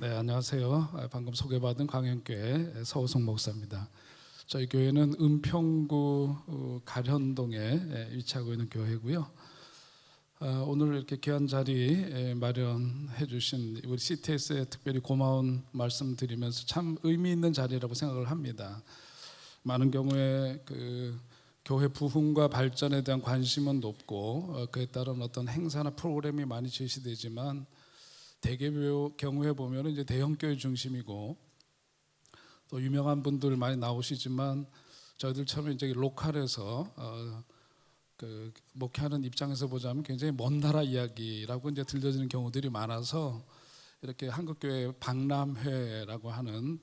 네, 안녕하세요. 방금 소개받은 광현교회 서우성 목사입니다. 저희 교회는 은평구 가련동에 위치하고 있는 교회고요. 오늘 이렇게 귀한 자리 마련해 주신 우리 CTS에 특별히 고마운 말씀 드리면서 참 의미 있는 자리라고 생각을 합니다. 많은 경우에 그 교회 부흥과 발전에 대한 관심은 높고 그에 따른 어떤 행사나 프로그램이 많이 제시되지만 대개 경우에 보면 이제 대형 교회 중심이고 또 유명한 분들 많이 나오시지만 저희들처럼 이제 로컬에서 그 목회하는 입장에서 보자면 굉장히 먼 나라 이야기라고 이제 들려지는 경우들이 많아서 이렇게 한국교회 박람회라고 하는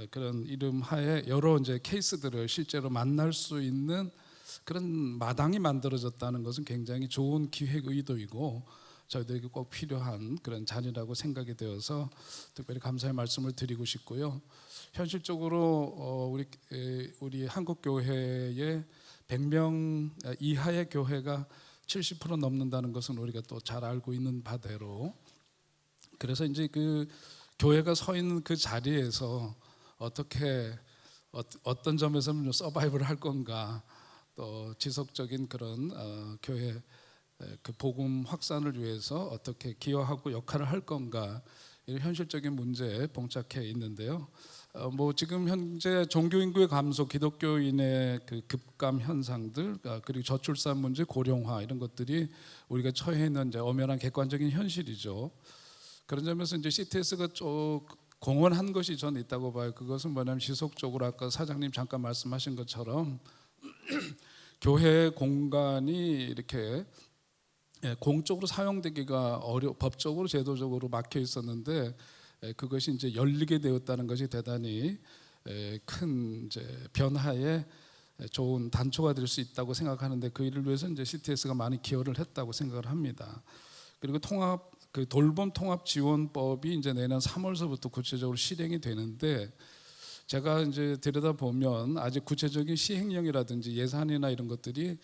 그런 이름 하에 여러 이제 케이스들을 실제로 만날 수 있는 그런 마당이 만들어졌다는 것은 굉장히 좋은 기획 의도이고 저희들에게 꼭 필요한 그런 자리라고 생각이 되어서 특별히 감사의 말씀을 드리고 싶고요. 현실적으로 우리 한국 교회에 100명 이하의 교회가 70% 넘는다는 것은 우리가 또 잘 알고 있는 바대로, 그래서 이제 그 교회가 서 있는 그 자리에서 어떻게 어떤 점에서는 서바이벌을 할 건가, 또 지속적인 그런 교회 그 복음 확산을 위해서 어떻게 기여하고 역할을 할 건가, 이런 현실적인 문제에 봉착해 있는데요. 뭐 지금 현재 종교 인구의 감소, 기독교인의 그 급감 현상들, 그리고 저출산 문제, 고령화 이런 것들이 우리가 처해 있는 이제 엄연한 객관적인 현실이죠. 그런 점에서 이제 CTS가 좀 공헌한 것이 저는 있다고 봐요. 그것은 뭐냐면 지속적으로 아까 사장님 잠깐 말씀하신 것처럼 교회 공간이 이렇게 공적으로 사용되기가 법적으로 제도적으로 막혀 있었는데 그것이 이제 열리게 되었다는 것이 대단히 큰 이제 변화의 좋은 단초가 될 수 있다고 생각하는데, 그 일을 위해서 이제 CTS가 많이 기여를 했다고 생각을 합니다. 그리고 그 돌봄 통합 지원법이 이제 내년 3월서부터 구체적으로 실행이 되는데, 제가 이제 들여다 보면 아직 구체적인 시행령이라든지 예산이나 이런 것들이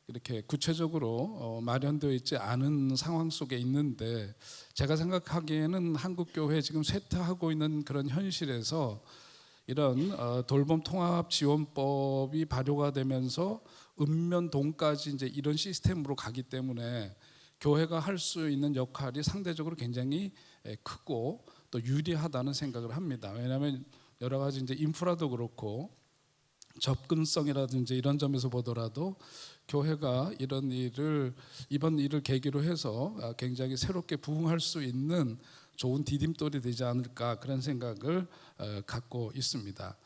이렇게 구체적으로 마련되어 있지 않은 상황 속에 있는데, 제가 생각하기에는 한국 교회 지금 쇠퇴하고 있는 그런 현실에서 이런 돌봄 통합 지원법이 발효가 되면서 읍면동까지 이제 이런 시스템으로 가기 때문에 교회가 할 수 있는 역할이 상대적으로 굉장히 크고 또 유리하다는 생각을 합니다. 왜냐하면 여러 가지 이제 인프라도 그렇고 접근성이라든지 이런 점에서 보더라도 교회가 이번 일을 계기로 해서 굉장히 새롭게 부흥할 수 있는 좋은 디딤돌이 되지 않을까, 그런 생각을 갖고 있습니다.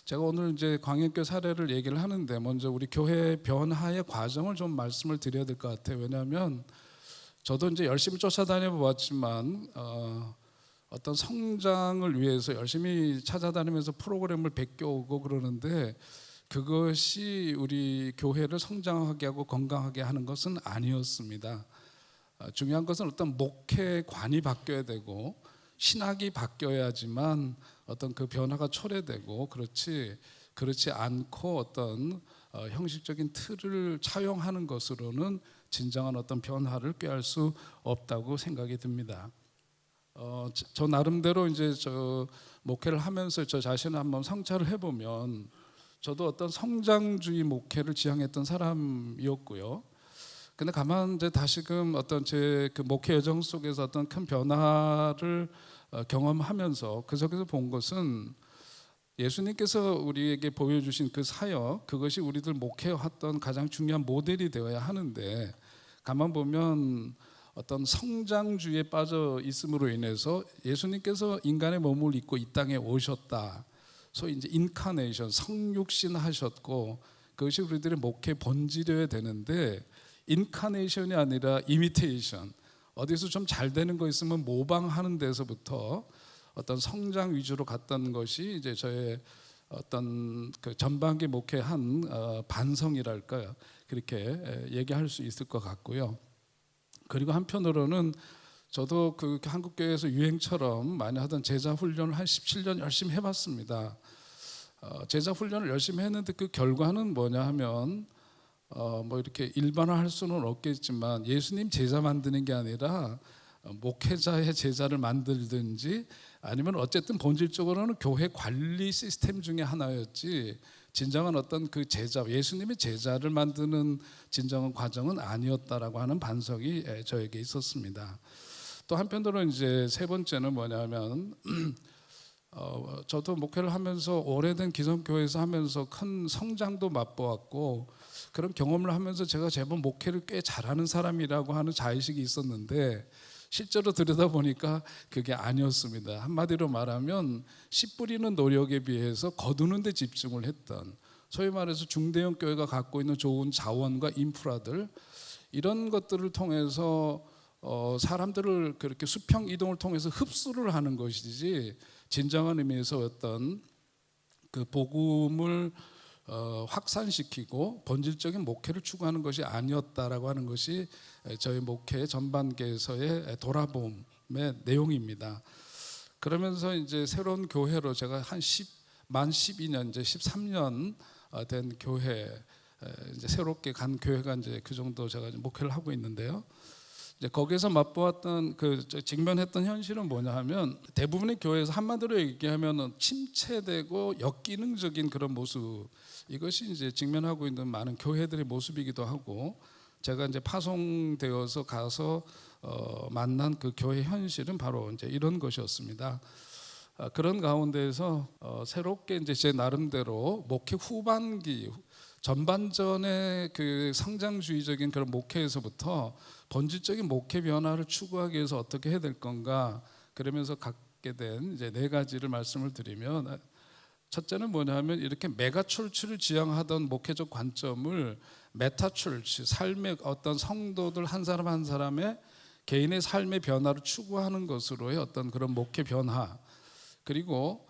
제가 오늘 이제 광역교 사례를 얘기를 하는데 먼저 우리 교회 변화의 과정을 좀 말씀을 드려야 될 것 같아요. 왜냐하면 저도 이제 열심히 쫓아다녀 보았지만 어떤 성장을 위해서 열심히 찾아다니면서 프로그램을 베껴오고 그러는데 그것이 우리 교회를 성장하게 하고 건강하게 하는 것은 아니었습니다. 중요한 것은 어떤 목회관이 바뀌어야 되고 신학이 바뀌어야지만 어떤 그 변화가 초래되고, 그렇지 않고 어떤 형식적인 틀을 차용하는 것으로는 진정한 어떤 변화를 꾀할 수 없다고 생각이 듭니다. 저 나름대로 이제 저 목회를 하면서 저 자신을 한번 성찰을 해보면 저도 어떤 성장주의 목회를 지향했던 사람이었고요. 근데 가만 이제 다시금 어떤 제 그 목회 여정 속에서 어떤 큰 변화를 경험하면서 그 속에서 본 것은 예수님께서 우리에게 보여주신 그 사역, 그것이 우리들 목회했던 가장 중요한 모델이 되어야 하는데, 가만 보면 어떤 성장주의에 빠져 있음으로 인해서 예수님께서 인간의 몸을 입고 이 땅에 오셨다. 소위 이제 인카네이션, 성육신 하셨고, 그것이 우리들의 목회 본질이어야 되는데 인카네이션이 아니라 이미테이션, 어디서 좀 잘 되는 거 있으면 모방하는 데서부터 어떤 성장 위주로 갔던 것이 이제 저의 어떤 그 전반기 목회한 반성이랄까요, 그렇게 얘기할 수 있을 것 같고요. 그리고 한편으로는 저도 그 한국교회에서 유행처럼 많이 하던 제자 훈련을 한 17년 열심히 해봤습니다. 제자 훈련을 열심히 했는데 그 결과는 뭐냐 하면 뭐 이렇게 일반화할 수는 없겠지만 예수님 제자 만드는 게 아니라 목회자의 제자를 만들든지 아니면 어쨌든 본질적으로는 교회 관리 시스템 중에 하나였지 진정한 어떤 그 제자, 예수님의 제자를 만드는 진정한 과정은 아니었다라고 하는 반성이 저에게 있었습니다. 또 한편으로는 이제 세 번째는 뭐냐면 저도 목회를 하면서 오래된 기성교회에서 하면서 큰 성장도 맛보았고 그런 경험을 하면서 제가 제법 목회를 꽤 잘하는 사람이라고 하는 자의식이 있었는데 실제로 들여다보니까 그게 아니었습니다. 한마디로 말하면 씨 뿌리는 노력에 비해서 거두는 데 집중을 했던, 소위 말해서 중대형 교회가 갖고 있는 좋은 자원과 인프라들, 이런 것들을 통해서 사람들을 그렇게 수평 이동을 통해서 흡수를 하는 것이지 진정한 의미에서 어떤 그 복음을 확산시키고 본질적인 목회를 추구하는 것이 아니었다라고 하는 것이 저희 목회 전반기에서의 돌아봄의 내용입니다. 그러면서 이제 새로운 교회로 제가 만 12년, 이제 13년 된 교회, 이제 새롭게 간 교회가 이제 그 정도 제가 목회를 하고 있는데요. 이제 거기에서 맛보았던 그 직면했던 현실은 뭐냐 하면 대부분의 교회에서 한마디로 얘기하면 침체되고 역기능적인 그런 모습, 이것이 이제 직면하고 있는 많은 교회들의 모습이기도 하고 제가 이제 파송되어서 가서 만난 그 교회 현실은 바로 이제 이런 것이었습니다. 그런 가운데에서 새롭게 이제 제 나름대로 목회 후반기 전반전의 그 성장주의적인 그런 목회에서부터 본질적인 목회 변화를 추구하기 위해서 어떻게 해야 될 건가, 그러면서 갖게 된 이제 네 가지를 말씀을 드리면, 첫째는 뭐냐면 이렇게 메가철치를 지향하던 목회적 관점을 메타철치, 삶의 어떤 성도들 한 사람 한 사람의 개인의 삶의 변화를 추구하는 것으로의 어떤 그런 목회 변화, 그리고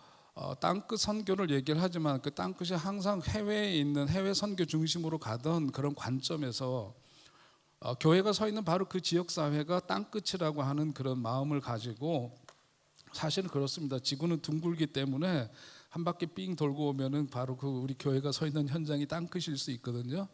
땅끝 선교를 얘기를 하지만 그 땅끝이 항상 해외에 있는 해외 선교 중심으로 가던 그런 관점에서 교회가 서 있는 바로 그 지역 사회가 땅끝이라고 하는 그런 마음을 가지고, 사실은 그렇습니다. 지구는 둥글기 때문에 한 바퀴 삥 돌고 오면은 바로 그 우리 교회가 서 있는 현장이 땅끝일 수 있거든요.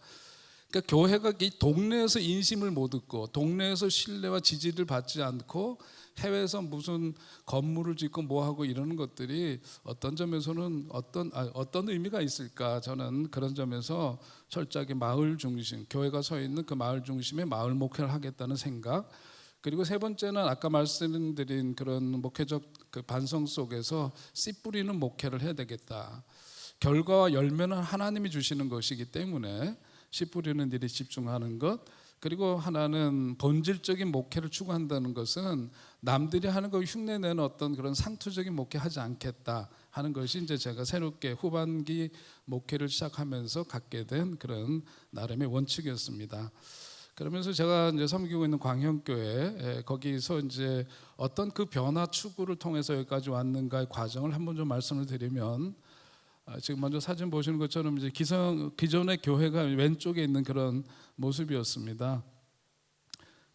그러니까 교회가 이 동네에서 인심을 못 얻고 동네에서 신뢰와 지지를 받지 않고 해외에서 무슨 건물을 짓고 뭐 하고 이러는 것들이 어떤 점에서는 어떤 의미가 있을까, 저는 그런 점에서 철저하게 마을 중심, 교회가 서 있는 그 마을 중심의 마을 목회를 하겠다는 생각, 그리고 세 번째는 아까 말씀드린 그런 목회적 그 반성 속에서 씨 뿌리는 목회를 해야 되겠다. 결과와 열매는 하나님이 주시는 것이기 때문에 씨 뿌리는 일에 집중하는 것, 그리고 하나는 본질적인 목회를 추구한다는 것은 남들이 하는 거 흉내내는 어떤 그런 상투적인 목회하지 않겠다 하는 것이 이제 제가 새롭게 후반기 목회를 시작하면서 갖게 된 그런 나름의 원칙이었습니다. 그러면서 제가 이제 섬기고 있는 광현교회, 거기서 이제 어떤 그 변화 추구를 통해서 여기까지 왔는가의 과정을 한번 좀 말씀을 드리면, 지금 먼저 사진 보시는 것처럼 이제 기존의 교회가 왼쪽에 있는 그런 모습이었습니다.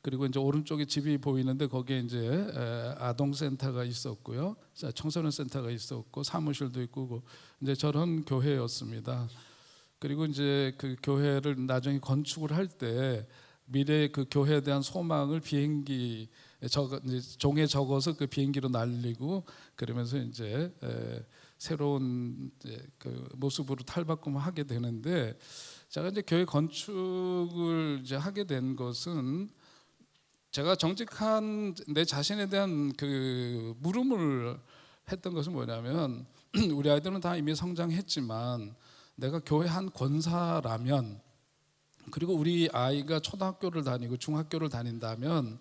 그리고 이제 오른쪽에 집이 보이는데 거기에 이제 아동센터가 있었고요, 청소년 센터가 있었고 사무실도 있고 이제 저런 교회였습니다. 그리고 이제 그 교회를 나중에 건축을 할 때 미래 그 교회에 대한 소망을 비행기 종에 적어서 그 비행기로 날리고 그러면서 이제 새로운 이제 그 모습으로 탈바꿈을 하게 되는데, 제가 이제 교회 건축을 이제 하게 된 것은 제가 정직한 내 자신에 대한 그 물음을 했던 것은 뭐냐면 우리 아이들은 다 이미 성장했지만 내가 교회 한 권사라면, 그리고 우리 아이가 초등학교를 다니고 중학교를 다닌다면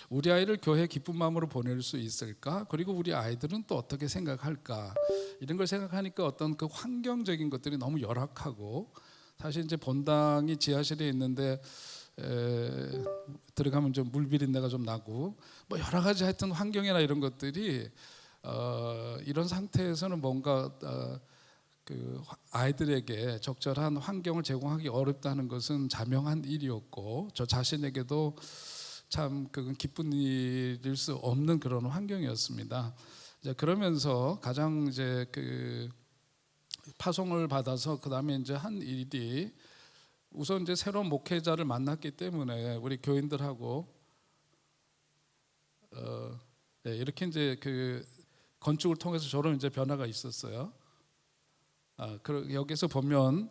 우리 아이를 교회 기쁜 마음으로 보낼 수 있을까? 그리고 우리 아이들은 또 어떻게 생각할까? 이런 걸 생각하니까 어떤 그 환경적인 것들이 너무 열악하고, 사실 이제 본당이 지하실에 있는데 들어가면 좀 물비린내가 좀 나고 뭐 여러 가지 하여튼 환경이나 이런 것들이 이런 상태에서는 뭔가 그 아이들에게 적절한 환경을 제공하기 어렵다는 것은 자명한 일이었고, 저 자신에게도 참 그건 기쁜 일일 수 없는 그런 환경이었습니다. 이제 그러면서 가장 이제 그 파송을 받아서 그 다음에 이제 한 일이, 우선 이제 새로운 목회자를 만났기 때문에 우리 교인들하고 네, 이렇게 이제 그 건축을 통해서 저런 이제 변화가 있었어요. 여기서 보면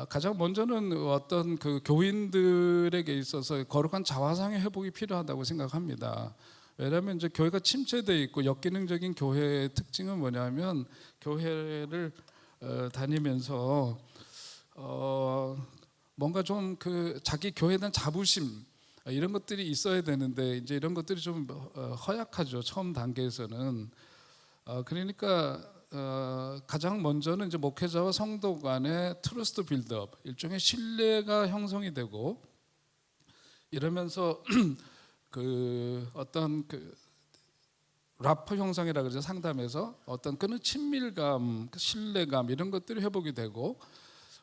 가장 먼저는 어떤 그 교인들에게 있어서 거룩한 자화상의 회복이 필요하다고 생각합니다. 왜냐하면 이제 교회가 침체되어 있고 역기능적인 교회의 특징은 뭐냐면 교회를 다니면서 뭔가 좀 그 자기 교회에 대한 자부심 이런 것들이 있어야 되는데 이제 이런 것들이 좀 허약하죠. 처음 단계에서는. 그러니까 가장 먼저는 이제 목회자와 성도 간의 트러스트 빌드업, 일종의 신뢰가 형성이 되고 이러면서 그 어떤 그 라퍼 형성이라 그러죠. 상담에서 어떤 그런 친밀감, 신뢰감 이런 것들이 회복이 되고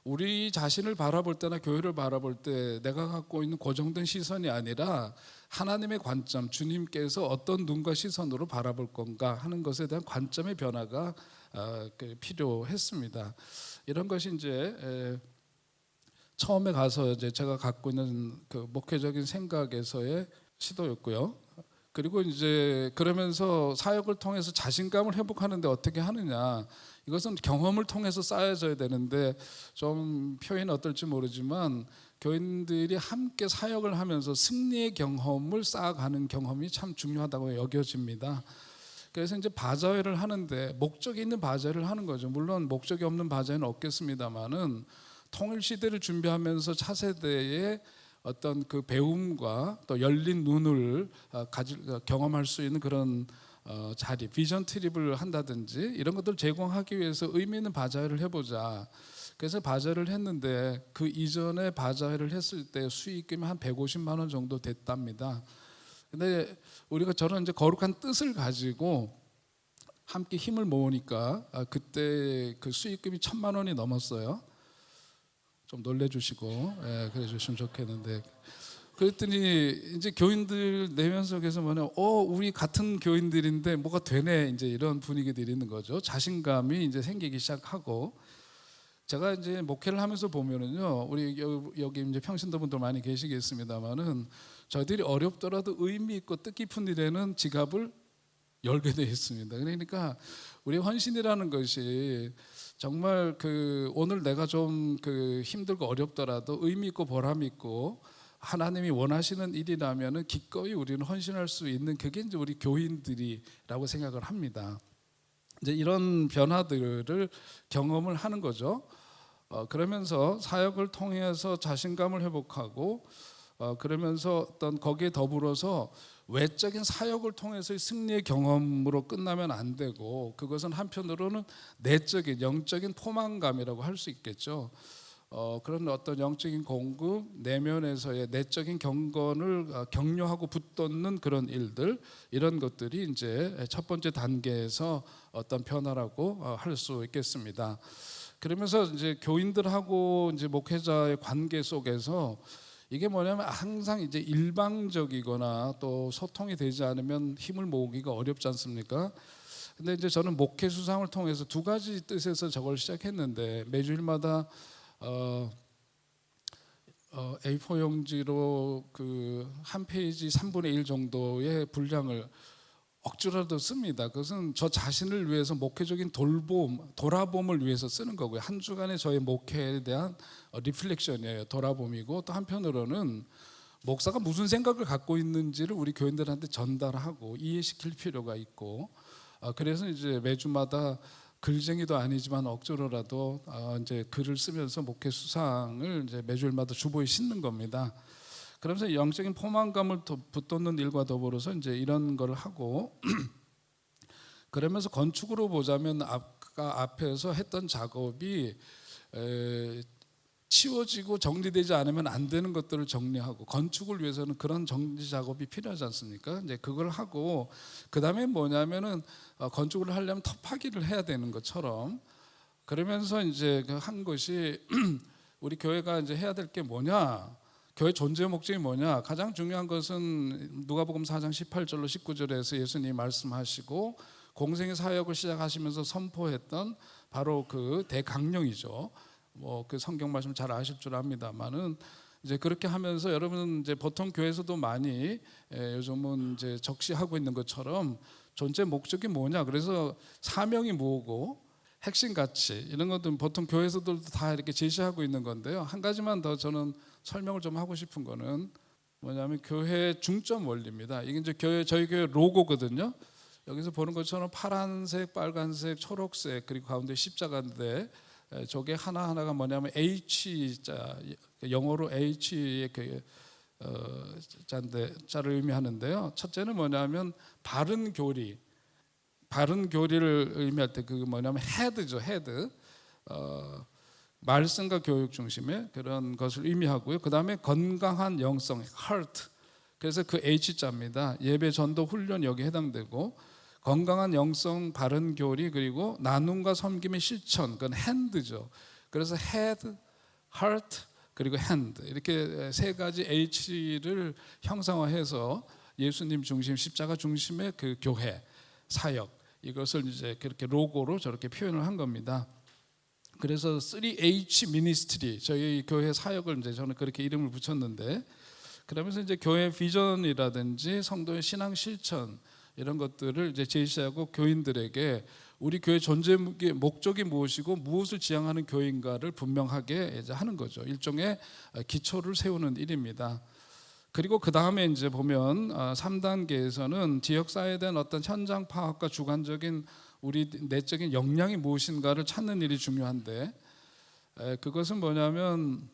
우리 자신을 바라볼 때나 교회를 바라볼 때 내가 갖고 있는 고정된 시선이 아니라 하나님의 관점, 주님께서 어떤 눈과 시선으로 바라볼 건가 하는 것에 대한 관점의 변화가 필요했습니다. 이런 것이 이제 처음에 가서 이제 제가 갖고 있는 그 목회적인 생각에서의 시도였고요. 그리고 이제 그러면서 사역을 통해서 자신감을 회복하는데 어떻게 하느냐, 이것은 경험을 통해서 쌓여져야 되는데 좀 표현이 어떨지 모르지만 교인들이 함께 사역을 하면서 승리의 경험을 쌓아가는 경험이 참 중요하다고 여겨집니다. 그래서 이제 바자회를 하는데 목적이 있는 바자회를 하는 거죠. 물론 목적이 없는 바자회는 없겠습니다만은 통일 시대를 준비하면서 차세대의 어떤 그 배움과 또 열린 눈을 경험할 수 있는 그런 자리, 비전 트립을 한다든지 이런 것들을 제공하기 위해서 의미 있는 바자회를 해보자. 그래서 바자회를 했는데 그 이전에 바자회를 했을 때 수익금이 한 150만 원 정도 됐답니다. 근데 우리가 저런 이제 거룩한 뜻을 가지고 함께 힘을 모으니까 그때 그 수익금이 1,000만 원이 넘었어요. 좀 놀래주시고 그래 주시면 좋겠는데, 그랬더니 이제 교인들 내면 속에서 뭐냐, 우리 같은 교인들인데 뭐가 되네, 이제 이런 분위기들이 있는 거죠. 자신감이 이제 생기기 시작하고, 제가 이제 목회를 하면서 보면은요, 우리 여기 이제 평신도분들 많이 계시겠습니다만은 저희들이 어렵더라도 의미 있고 뜻깊은 일에는 지갑을 열게 되어 있습니다. 그러니까 우리 헌신이라는 것이 정말 그 오늘 내가 좀 그 힘들고 어렵더라도 의미 있고 보람 있고 하나님이 원하시는 일이라면은 기꺼이 우리는 헌신할 수 있는, 그게 이제 우리 교인들이라고 생각을 합니다. 이제 이런 변화들을 경험을 하는 거죠. 그러면서 사역을 통해서 자신감을 회복하고 그러면서 어떤 거기에 더불어서 외적인 사역을 통해서의 승리의 경험으로 끝나면 안 되고, 그것은 한편으로는 내적인 영적인 포만감이라고 할 수 있겠죠. 그런 어떤 영적인 공급, 내면에서의 내적인 경건을 격려하고 붙돋는 그런 일들, 이런 것들이 이제 첫 번째 단계에서 어떤 변화라고 할 수 있겠습니다. 그러면서 이제 교인들하고 이제 목회자의 관계 속에서 이게 뭐냐면 항상 이제 일방적이거나 또 소통이 되지 않으면 힘을 모으기가 어렵지 않습니까? 근데 이제 저는 목회 수상을 통해서 두 가지 뜻에서 저걸 시작했는데, 매주일마다 A4 용지로 그 한 페이지 3분의 1 정도의 분량을 억지로라도 씁니다. 그것은 저 자신을 위해서 목회적인 돌아봄을 위해서 쓰는 거고요. 한 주간의 저의 목회에 대한 리플렉션이에요. 돌아봄이고, 또 한편으로는 목사가 무슨 생각을 갖고 있는지를 우리 교인들한테 전달하고 이해시킬 필요가 있고, 그래서 이제 매주마다 글쟁이도 아니지만 억지로라도 이제 글을 쓰면서 목회 수상을 이제 매주일마다 주보에 싣는 겁니다. 그러면서 영적인 포만감을 붙돋는 일과 더불어서 이제 이런 걸 하고 그러면서 건축으로 보자면 아까 앞에서 했던 작업이 치워지고 정리되지 않으면 안 되는 것들을 정리하고, 건축을 위해서는 그런 정리 작업이 필요하지 않습니까? 이제 그걸 하고 그다음에 뭐냐면은 건축을 하려면 터파기를 해야 되는 것처럼, 그러면서 이제 한 것이 우리 교회가 이제 해야 될 게 뭐냐? 교회 존재의 목적이 뭐냐? 가장 중요한 것은 누가복음 4장 18절로 19절에서 예수님이 말씀하시고 공생의 사역을 시작하시면서 선포했던 바로 그 대강령이죠. 뭐 그 성경 말씀 잘 아실 줄 압니다만은 이제 그렇게 하면서 여러분 이제 보통 교회에서도 많이 요즘은 이제 적시하고 있는 것처럼 존재 목적이 뭐냐. 그래서 사명이 뭐고 핵심 가치 이런 것들 보통 교회에서도 다 이렇게 제시하고 있는 건데요. 한 가지만 더 저는 설명을 좀 하고 싶은 거는 뭐냐면 교회 중점 원리입니다. 이게 이제 저희 교회 로고거든요. 여기서 보는 것처럼 파란색, 빨간색, 초록색 그리고 가운데 십자가인데 저게 하나하나가 뭐냐면 H자, 영어로 H의 그 자를 의미하는데요. 첫째는 뭐냐면 바른 교리. 바른 교리를 의미할 때 그 뭐냐면 헤드죠, 헤드. 말씀과 교육 중심의 그런 것을 의미하고요. 그 다음에 건강한 영성, heart. 그래서 그 H자입니다. 예배, 전도, 훈련 여기 해당되고 건강한 영성, 바른 교리 그리고 나눔과 섬김의 실천, 그건 hand죠. 그래서 head, heart 그리고 hand 이렇게 세 가지 H를 형상화해서 예수님 중심, 십자가 중심의 그 교회, 사역 이것을 이제 그렇게 로고로 저렇게 표현을 한 겁니다. 그래서 3H 미니스트리 저희 교회 사역을 이제 저는 그렇게 이름을 붙였는데 그러면서 이제 교회 비전이라든지 성도의 신앙 실천 이런 것들을 이제 제시하고 교인들에게 우리 교회 존재 목적이 무엇이고 무엇을 지향하는 교인가를 분명하게 이제 하는 거죠. 일종의 기초를 세우는 일입니다. 그리고 그 다음에 이제 보면 3단계에서는 지역사회에 대한 어떤 현장 파악과 주관적인 우리 내적인 역량이 무엇인가를 찾는 일이 중요한데 그것은 뭐냐면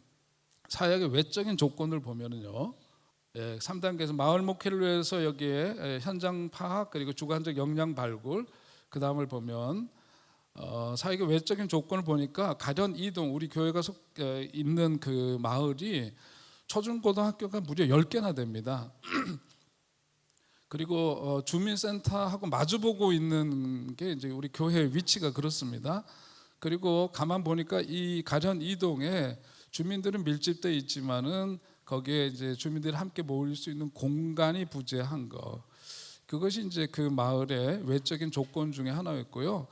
사역의 외적인 조건을 보면은요. 3단계에서 마을 목회를 위해서 여기에 현장 파악 그리고 주관적 역량 발굴 그 다음을 보면 사역의 외적인 조건을 보니까 가련 이동 우리 교회가 있는 그 마을이 초중고등학교가 무려 10개나 됩니다. 그리고 주민센터하고 마주보고 있는 게 이제 우리 교회의 위치가 그렇습니다. 그리고 가만 보니까 이 가련 이동에 주민들은 밀집되어 있지만은 거기에 이제 주민들이 함께 모일 수 있는 공간이 부재한 거. 그것이 이제 그 마을의 외적인 조건 중에 하나였고요.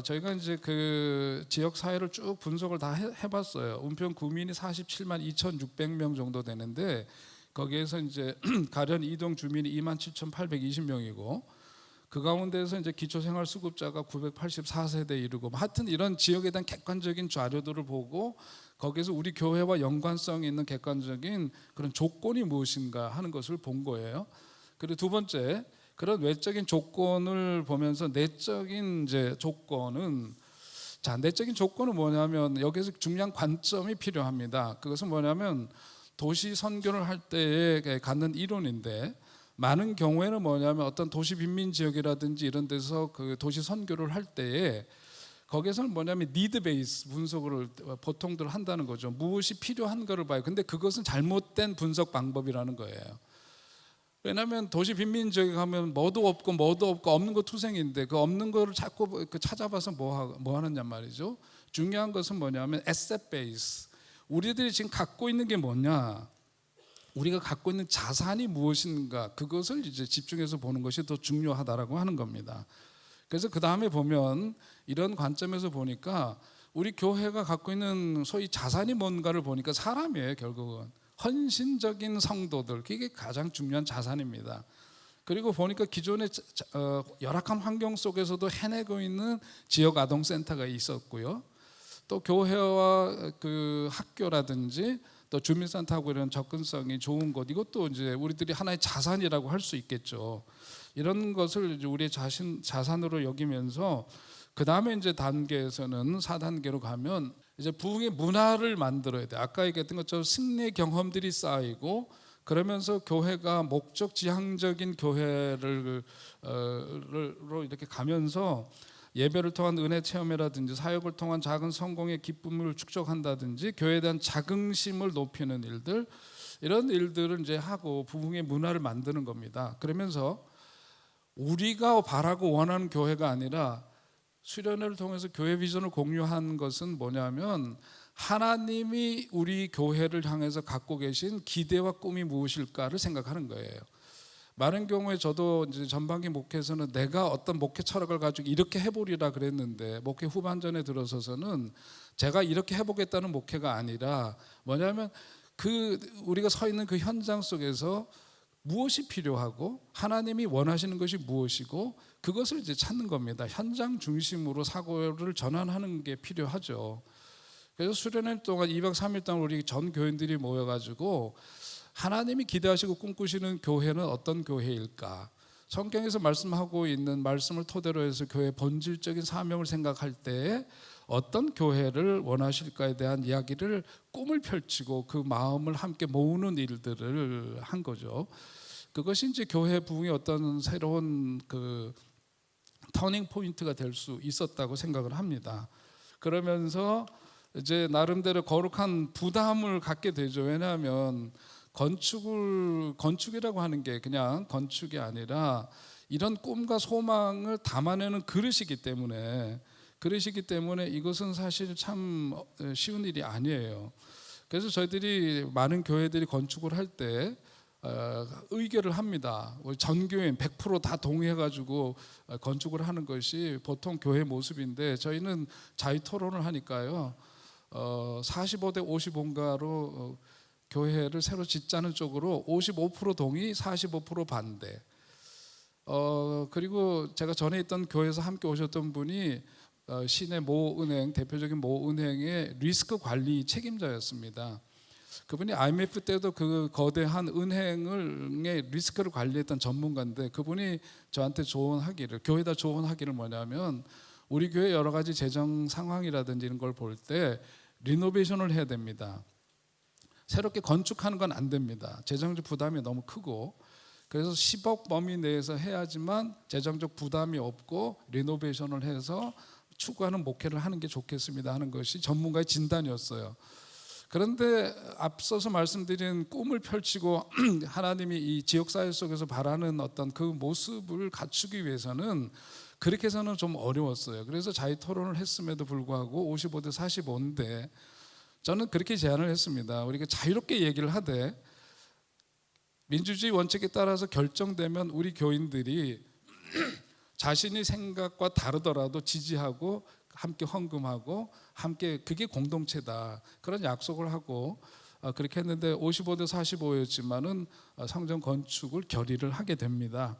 저희가 이제 그 지역 사회를 쭉 분석을 다 해봤어요. 은평 구민이 47만 2,600명 정도 되는데 거기에서 이제 가련 이동 주민이 27,820명이고 그 가운데서 이제 기초생활수급자가 984세대 이르고 하여튼 이런 지역에 대한 객관적인 자료들을 보고 거기에서 우리 교회와 연관성 있는 객관적인 그런 조건이 무엇인가 하는 것을 본 거예요. 그리고 두 번째 그런 외적인 조건을 보면서 내적인 이제 조건은 내적인 조건은 뭐냐면 여기서 중요한 관점이 필요합니다. 그것은 뭐냐면 도시 선교를 할 때에 갖는 이론인데 많은 경우에는 뭐냐면 어떤 도시 빈민 지역이라든지 이런 데서 그 도시 선교를 할 때에 거기에서는 뭐냐면 니드 베이스 분석을 보통들 한다는 거죠. 무엇이 필요한가를 봐요. 근데 그것은 잘못된 분석 방법이라는 거예요. 왜냐하면 도시 빈민 지역에 가면 뭐도 없고 없는 거 투생인데 그 없는 거를 자꾸 찾아봐서 뭐 하느냐 말이죠. 중요한 것은 뭐냐면 에셋 베이스. 우리들이 지금 갖고 있는 게 뭐냐? 우리가 갖고 있는 자산이 무엇인가? 그것을 이제 집중해서 보는 것이 더 중요하다라고 하는 겁니다. 그래서 그 다음에 보면 이런 관점에서 보니까 우리 교회가 갖고 있는 소위 자산이 뭔가를 보니까 사람이에요. 결국은 헌신적인 성도들 그게 가장 중요한 자산입니다. 그리고 보니까 기존의 열악한 환경 속에서도 해내고 있는 지역 아동센터가 있었고요. 또 교회와 그 학교라든지 또 주민센터하고 이런 접근성이 좋은 곳 이것도 이제 우리들이 하나의 자산이라고 할 수 있겠죠. 이런 것을 이제 우리의 자산으로 여기면서 그 다음에 이제 단계에서는 4단계로 가면 이제 부흥의 문화를 만들어야 돼. 아까 얘기했던 것처럼 승리의 경험들이 쌓이고 그러면서 교회가 목적 지향적인 교회를 이렇게 가면서 예배를 통한 은혜 체험이라든지 사역을 통한 작은 성공의 기쁨을 축적한다든지 교회에 대한 자긍심을 높이는 일들 이런 일들을 이제 하고 부흥의 문화를 만드는 겁니다. 그러면서 우리가 바라고 원하는 교회가 아니라 수련회를 통해서 교회 비전을 공유한 것은 뭐냐면 하나님이 우리 교회를 향해서 갖고 계신 기대와 꿈이 무엇일까를 생각하는 거예요. 많은 경우에 저도 이제 전반기 목회에서는 내가 어떤 목회 철학을 가지고 이렇게 해보리라 그랬는데 목회 후반전에 들어서서는 제가 이렇게 해보겠다는 목회가 아니라 뭐냐면 우리가 서 있는 그 현장 속에서 무엇이 필요하고 하나님이 원하시는 것이 무엇이고 그것을 이제 찾는 겁니다. 현장 중심으로 사고를 전환하는 게 필요하죠. 그래서 수련회 동안 2박 3일 동안 우리 전 교인들이 모여가지고 하나님이 기대하시고 꿈꾸시는 교회는 어떤 교회일까? 성경에서 말씀하고 있는 말씀을 토대로 해서 교회의 본질적인 사명을 생각할 때 어떤 교회를 원하실까에 대한 이야기를 꿈을 펼치고 그 마음을 함께 모으는 일들을 한 거죠. 그것이 이제 교회 부흥의 어떤 새로운 그 터닝 포인트가 될 수 있었다고 생각을 합니다. 그러면서 이제 나름대로 거룩한 부담을 갖게 되죠. 왜냐하면 건축이라고 하는 게 그냥 건축이 아니라 이런 꿈과 소망을 담아내는 그릇이기 때문에 이것은 사실 참 쉬운 일이 아니에요. 그래서 저희들이 많은 교회들이 건축을 할 때 의결을 합니다. 전교인 100% 다 동의해가지고 건축을 하는 것이 보통 교회 모습인데 저희는 자유 토론을 하니까요. 45대 55인가로 교회를 새로 짓자는 쪽으로 55% 동의, 45% 반대. 그리고 제가 전에 있던 교회에서 함께 오셨던 분이 시내 모 은행, 대표적인 모 은행의 리스크 관리 책임자였습니다. 그분이 IMF 때도 그 거대한 은행의 리스크를 관리했던 전문가인데 그분이 저한테 조언하기를, 교회에다 조언하기를 뭐냐면 우리 교회 여러 가지 재정 상황이라든지 이런 걸 볼 때 리노베이션을 해야 됩니다. 새롭게 건축하는 건 안 됩니다. 재정적 부담이 너무 크고 그래서 10억 범위 내에서 해야지만 재정적 부담이 없고 리노베이션을 해서 추구하는 목회를 하는 게 좋겠습니다 하는 것이 전문가의 진단이었어요. 그런데 앞서서 말씀드린 꿈을 펼치고 하나님이 이 지역사회 속에서 바라는 어떤 그 모습을 갖추기 위해서는 그렇게 해서는 좀 어려웠어요. 그래서 자유 토론을 했음에도 불구하고 55대 45인데 저는 그렇게 제안을 했습니다. 우리가 자유롭게 얘기를 하되 민주주의 원칙에 따라서 결정되면 우리 교인들이 자신이 생각과 다르더라도 지지하고 함께 헌금하고 함께 그게 공동체다 그런 약속을 하고 그렇게 했는데 55대 45였지만은 성전 건축을 결의를 하게 됩니다.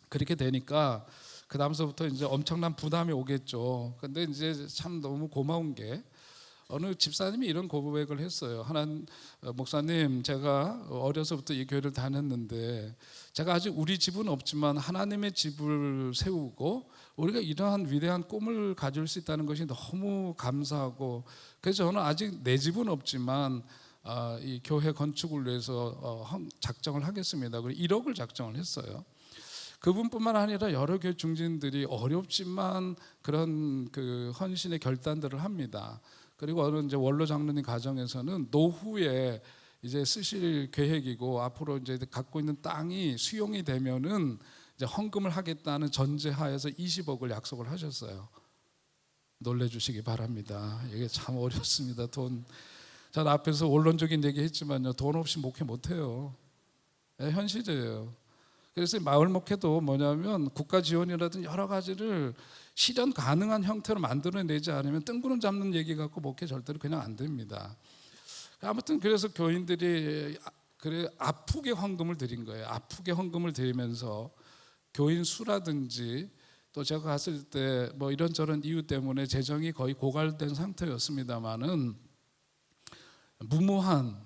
그렇게 되니까 그 다음서부터 이제 엄청난 부담이 오겠죠. 근데 이제 참 너무 고마운 게 어느 집사님이 이런 고백을 했어요. 목사님, 제가 어려서부터 이 교회를 다녔는데 제가 아직 우리 집은 없지만 하나님의 집을 세우고 우리가 이러한 위대한 꿈을 가질 수 있다는 것이 너무 감사하고 그래서 저는 아직 내 집은 없지만 이 교회 건축을 위해서 작정을 하겠습니다. 그리고 1억을 작정을 했어요. 그분뿐만 아니라 여러 교회 중진들이 어렵지만 그런 그 헌신의 결단들을 합니다. 그리고 어느 이제 원로 장로님 가정에서는 노후에 이제 쓰실 계획이고 앞으로 이제 갖고 있는 땅이 수용이 되면은 이제 헌금을 하겠다는 전제하에서 20억을 약속을 하셨어요. 놀래주시기 바랍니다. 이게 참 어렵습니다. 전 앞에서 원론적인 얘기했지만요, 돈 없이 목회 못해요. 네, 현실이에요. 그래서 마을 목회도 뭐냐면 국가 지원이라든 여러 가지를 실현 가능한 형태로 만들어내지 않으면 뜬구름 잡는 얘기 갖고 목회 절대로 그냥 안 됩니다. 아무튼 그래서 교인들이 그래 아프게 헌금을 드린 거예요. 아프게 헌금을 드리면서 교인 수라든지 또 제가 갔을 때 뭐 이런저런 이유 때문에 재정이 거의 고갈된 상태였습니다만은 무모한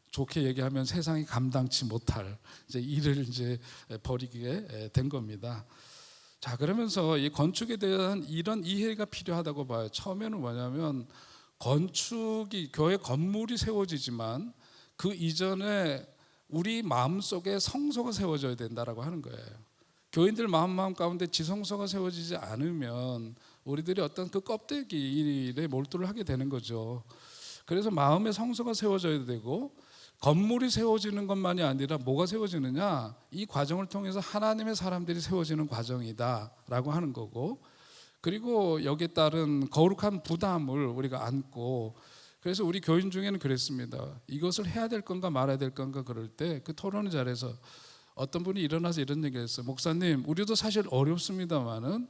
좋게 얘기하면 세상이 감당치 못할 이제 일을 이제 벌이게 된 겁니다. 자, 그러면서 이 건축에 대한 이런 이해가 필요하다고 봐요. 처음에는 뭐냐면 건축이 교회 건물이 세워지지만 그 이전에 우리 마음속에 성소가 세워져야 된다라고 하는 거예요. 교인들 마음 가운데 지성소가 세워지지 않으면 우리들이 어떤 그 껍데기 일에 몰두를 하게 되는 거죠. 그래서 마음의 성소가 세워져야 되고 건물이 세워지는 것만이 아니라 뭐가 세워지느냐, 이 과정을 통해서 하나님의 사람들이 세워지는 과정이다라고 하는 거고, 그리고 여기에 따른 거룩한 부담을 우리가 안고, 그래서 우리 교인 중에는 그랬습니다. 이것을 해야 될 건가 말아야 될 건가 그럴 때 그 토론 자리에서 어떤 분이 일어나서 이런 얘기를 했어요. 목사님, 우리도 사실 어렵습니다만은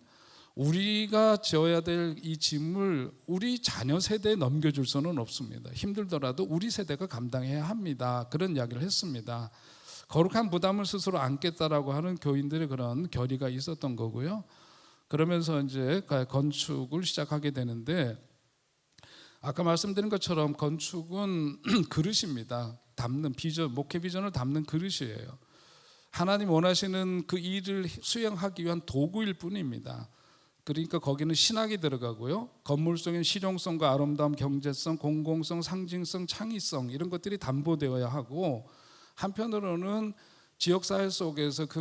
우리가 지어야 될 이 짐을 우리 자녀 세대에 넘겨줄 수는 없습니다. 힘들더라도 우리 세대가 감당해야 합니다. 그런 이야기를 했습니다. 거룩한 부담을 스스로 안겠다라고 하는 교인들의 그런 결의가 있었던 거고요. 그러면서 이제 건축을 시작하게 되는데, 아까 말씀드린 것처럼 건축은 그릇입니다. 담는 비전, 목회 비전을 담는 그릇이에요. 하나님 원하시는 그 일을 수행하기 위한 도구일 뿐입니다. 그러니까 거기는 신학이 들어가고요. 건물 속엔 실용성과 아름다움, 경제성, 공공성, 상징성, 창의성 이런 것들이 담보되어야 하고, 한편으로는 지역사회 속에서 그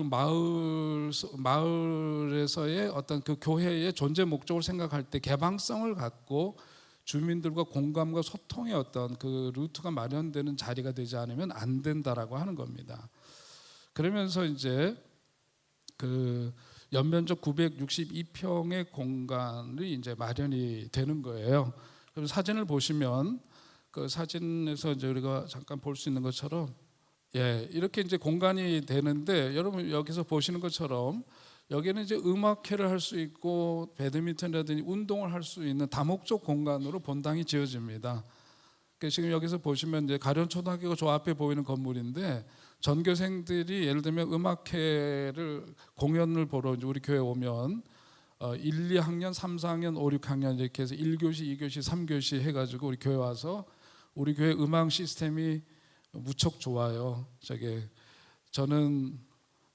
마을에서의 어떤 그 교회의 존재 목적을 생각할 때 개방성을 갖고 주민들과 공감과 소통의 어떤 그 루트가 마련되는 자리가 되지 않으면 안 된다라고 하는 겁니다. 그러면서 이제 그 연면적 962평의 공간이 이제 마련이 되는 거예요. 그럼 사진을 보시면 그 사진에서 이제 우리가 잠깐 볼 수 있는 것처럼, 이렇게 이제 공간이 되는데, 여러분 여기서 보시는 것처럼 여기는 이제 음악회를 할 수 있고 배드민턴이라든지 운동을 할 수 있는 다목적 공간으로 본당이 지어집니다. 지금 여기서 보시면 이제 가련초등학교가 저 앞에 보이는 건물인데, 전교생들이 예를 들면 음악회를 공연을 보러 이제 우리 교회 오면 1, 2학년, 3, 4학년, 5, 6학년 이렇게 해서 1교시, 2교시, 3교시 해가지고 우리 교회 와서 우리 교회 음악 시스템이 무척 좋아요. 저는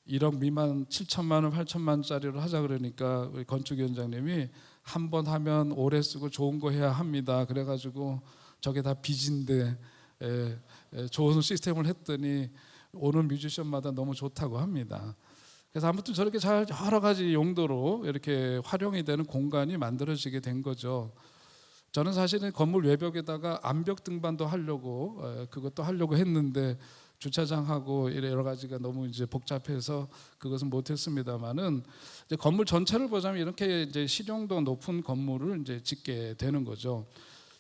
1억 미만 7천만 원, 8천만 원짜리로 하자 그러니까 우리 건축위원장님이 한 번 하면 오래 쓰고 좋은 거 해야 합니다. 그래가지고 저게 다 빚인데 좋은 시스템을 했더니 오는 뮤지션마다 너무 좋다고 합니다. 그래서 아무튼 저렇게 잘 여러 가지 용도로 이렇게 활용이 되는 공간이 만들어지게 된 거죠. 저는 사실은 건물 외벽에다가 암벽 등반도 하려고 그것도 하려고 했는데 주차장하고 여러 가지가 너무 이제 복잡해서 그것은 못했습니다만은, 이제 건물 전체를 보자면 이렇게 이제 실용도 높은 건물을 이제 짓게 되는 거죠.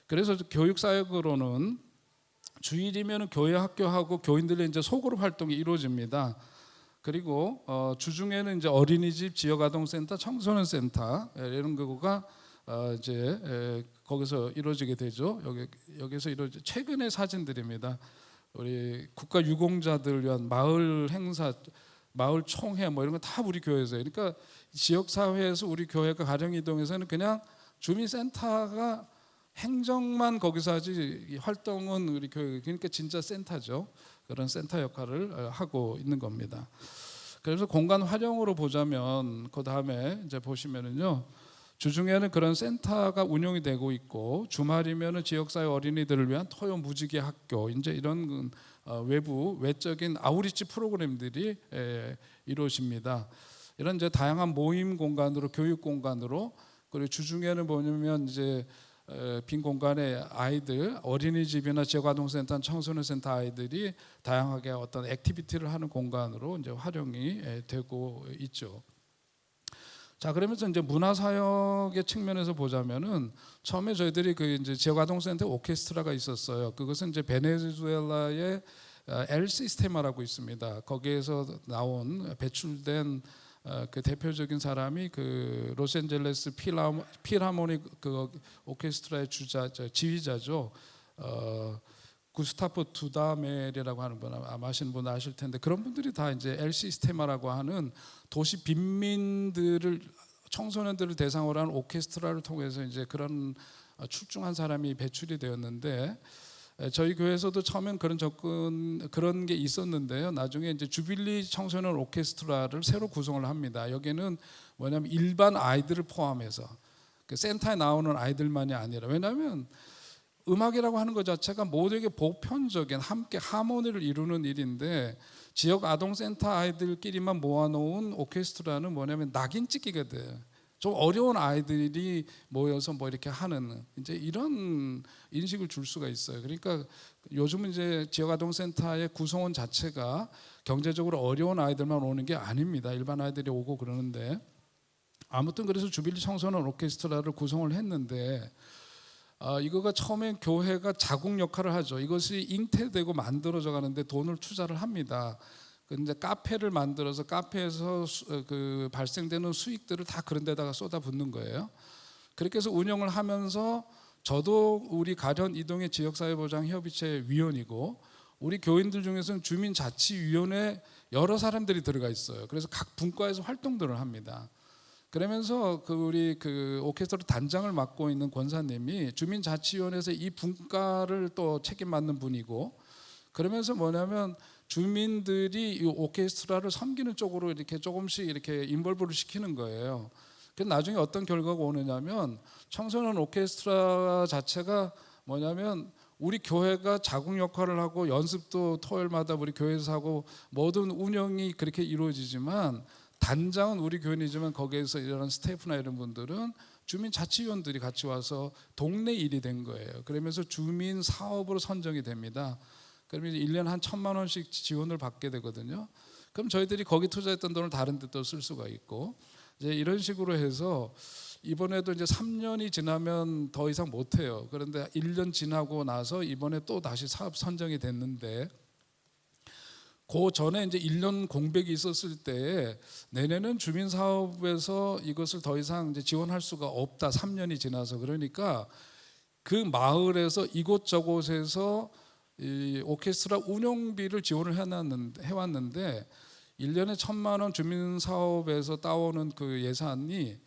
그래서 교육사역으로는 주일이면 교회 학교하고 교인들의 이제 소그룹 활동이 이루어집니다. 그리고 주중에는 이제 어린이집, 지역아동센터, 청소년센터 이런 거가 이제 거기서 이루어지게 되죠. 여기서 이루어지 최근의 사진들입니다. 우리 국가 유공자들 위한 마을 행사, 마을 총회 뭐 이런 거 다 우리 교회에서. 그러니까 지역 사회에서 우리 교회가 가령 이동에서는 그냥 주민센터가 행정만 거기서 하지 활동은 우리 교회, 그러니까 진짜 센터죠. 그런 센터 역할을 하고 있는 겁니다. 그래서 공간 활용으로 보자면 그 다음에 이제 보시면은요, 주중에는 그런 센터가 운영이 되고 있고, 주말이면은 지역사회 어린이들을 위한 토요 무지개 학교, 이제 이런 외적인 아우리치 프로그램들이 이루어집니다. 이런 이제 다양한 모임 공간으로, 교육 공간으로, 그리고 주중에는 뭐냐면 이제 빈 공간에 아이들, 어린이집이나 지역아동센터, 청소년센터 아이들이 다양하게 어떤 액티비티를 하는 공간으로 이제 활용이 되고 있죠. 자, 그러면서 이제 문화사역의 측면에서 보자면은, 처음에 저희들이 그 이제 지역아동센터 오케스트라가 있었어요. 그것은 이제 베네수엘라의 엘 시스테마라고 있습니다. 거기에서 나온 배출된 그 대표적인 사람이 그 로스앤젤레스 필하모닉 그 오케스트라의 지휘자죠. 구스타프 두다멜이라고 하는 분 아마 아시는 분 아실 텐데, 그런 분들이 다 이제 엘 시스테마라고 하는 도시 빈민들을, 청소년들을 대상으로 하는 오케스트라를 통해서 이제 그런 출중한 사람이 배출이 되었는데, 저희 교회에서도 처음엔 그런 게 있었는데요. 나중에 이제 주빌리 청소년 오케스트라를 새로 구성을 합니다. 여기는 뭐냐면 일반 아이들을 포함해서 그 센터에 나오는 아이들만이 아니라, 왜냐하면 음악이라고 하는 것 자체가 모두에게 보편적인 함께 하모니를 이루는 일인데, 지역 아동센터 아이들끼리만 모아놓은 오케스트라는 뭐냐면 낙인 찍기가 돼요. 좀 어려운 아이들이 모여서 뭐 이렇게 하는 이제 이런 인식을 줄 수가 있어요. 그러니까 요즘은 이제 지역아동센터의 구성원 자체가 경제적으로 어려운 아이들만 오는 게 아닙니다. 일반 아이들이 오고 그러는데, 아무튼 그래서 주빌리 청소년 오케스트라를 구성을 했는데, 이거가 처음엔 교회가 자국 역할을 하죠. 이것이 잉태되고 만들어져 가는데 돈을 투자를 합니다. 근데 카페를 만들어서 카페에서 그 발생되는 수익들을 다 그런 데다가 쏟아붓는 거예요. 그렇게 해서 운영을 하면서 저도 우리 가련 이동의 지역사회보장협의체 위원이고 우리 교인들 중에서는 주민자치위원회 여러 사람들이 들어가 있어요. 그래서 각 분과에서 활동들을 합니다. 그러면서 우리 오케스트라 단장을 맡고 있는 권사님이 주민자치위원회에서 이 분과를 또 책임 맡는 분이고, 그러면서 뭐냐면 주민들이 이 오케스트라를 섬기는 쪽으로 이렇게 조금씩 이렇게 인볼브를 시키는 거예요. 그래서 나중에 어떤 결과가 오느냐면 청소년 오케스트라 자체가 뭐냐면 우리 교회가 자궁 역할을 하고 연습도 토요일마다 우리 교회에서 하고 모든 운영이 그렇게 이루어지지만 단장은 우리 교인이지만 거기에서 이런 스태프나 이런 분들은 주민자치위원들이 같이 와서 동네 일이 된 거예요. 그러면서 주민 사업으로 선정이 됩니다. 그러면 1년에 한 1,000만 원씩 지원을 받게 되거든요. 그럼 저희들이 거기 투자했던 돈을 다른 데 또 쓸 수가 있고, 이제 이런 식으로 해서 이번에도 이제 3년이 지나면 더 이상 못 해요. 그런데 1년 지나고 나서 이번에 또 다시 사업 선정이 됐는데, 그 전에 이제 1년 공백이 있었을 때 내년은 주민 사업에서 이것을 더 이상 이제 지원할 수가 없다. 3년이 지나서. 그러니까 그 마을에서 이곳저곳에서 이 오케스트라 운영비를 지원을 해왔는데 1년에 1,000만 원 주민 사업에서 따오는 그 예산이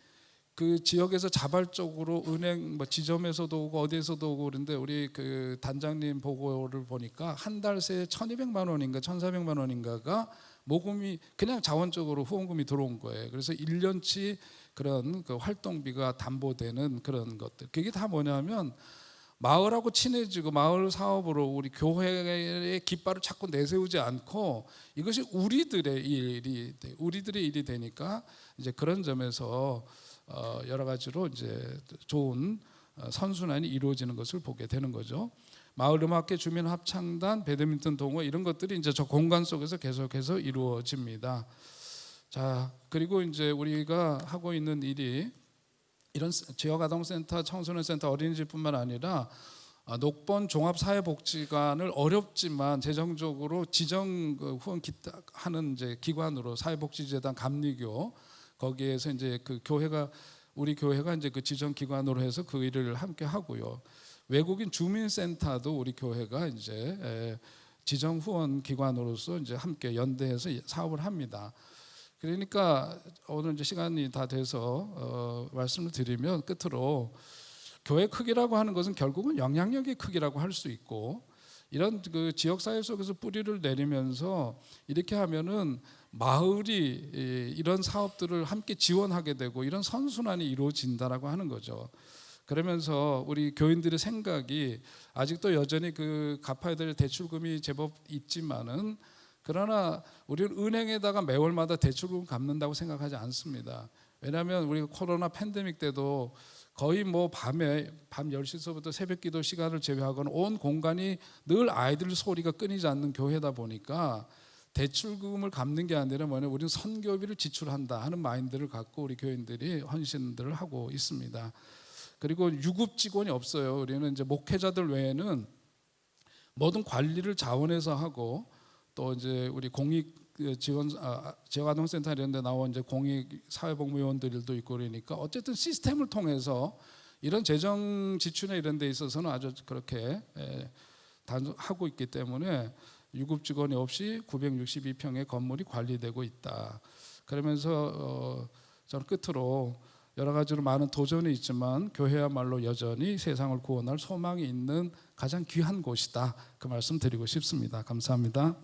그 지역에서 자발적으로 은행 뭐 지점에서도 오고 어디에서도 오고 그런데 우리 그 단장님 보고를 보니까 한 달 새에 1,200만 원인가 1,400만 원인가가 모금이 그냥 자원적으로 후원금이 들어온 거예요. 그래서 1년치 그런 그 활동비가 담보되는 그런 것들. 그게 다 뭐냐면 마을하고 친해지고 마을 사업으로 우리 교회의 깃발을 자꾸 내세우지 않고 이것이 우리들의 일이 되니까 이제 그런 점에서 여러 가지로 이제 좋은 선순환이 이루어지는 것을 보게 되는 거죠. 마을음악회 주민합창단, 배드민턴 동호 이런 것들이 이제 저 공간 속에서 계속해서 이루어집니다. 자, 그리고 이제 우리가 하고 있는 일이 이런 지역아동센터, 청소년센터, 어린이집뿐만 아니라 녹번 종합사회복지관을 어렵지만 재정적으로 지정 후원하는 이제 기관으로 사회복지재단 감리교 거기에서 이제 그 교회가 우리 교회가 이제 그 지정 기관으로 해서 그 일을 함께 하고요. 외국인 주민센터도 우리 교회가 이제 지정 후원 기관으로서 이제 함께 연대해서 사업을 합니다. 그러니까 오늘 이제 시간이 다 돼서 말씀을 드리면 끝으로 교회 크기라고 하는 것은 결국은 영향력의 크기라고 할 수 있고 이런 그 지역 사회 속에서 뿌리를 내리면서 이렇게 하면은 마을이 이런 사업들을 함께 지원하게 되고 이런 선순환이 이루어진다라고 하는 거죠. 그러면서 우리 교인들의 생각이 아직도 여전히 그 갚아야 될 대출금이 제법 있지만은 그러나 우리는 은행에다가 매월마다 대출금 갚는다고 생각하지 않습니다. 왜냐하면 우리 코로나 팬데믹 때도 거의 뭐 밤 10시서부터 새벽기도 시간을 제외하고는 온 공간이 늘 아이들 소리가 끊이지 않는 교회다 보니까 대출금을 갚는 게 아니라 우리는 선교비를 지출한다 하는 마인드를 갖고 우리 교인들이 헌신들을 하고 있습니다. 그리고 유급 직원이 없어요. 우리는 이제 목회자들 외에는 모든 관리를 자원해서 하고 또 이제 우리 공익 지원 지역아동센터 이런 데 나온 이제 공익 사회복무요원들도 있고 그러니까 어쨌든 시스템을 통해서 이런 재정 지출에 이런 데 있어서는 아주 그렇게 하고 있기 때문에 유급 직원이 없이 962평의 건물이 관리되고 있다. 그러면서 저는 끝으로 여러 가지로 많은 도전이 있지만 교회야말로 여전히 세상을 구원할 소망이 있는 가장 귀한 곳이다. 그 말씀 드리고 싶습니다. 감사합니다.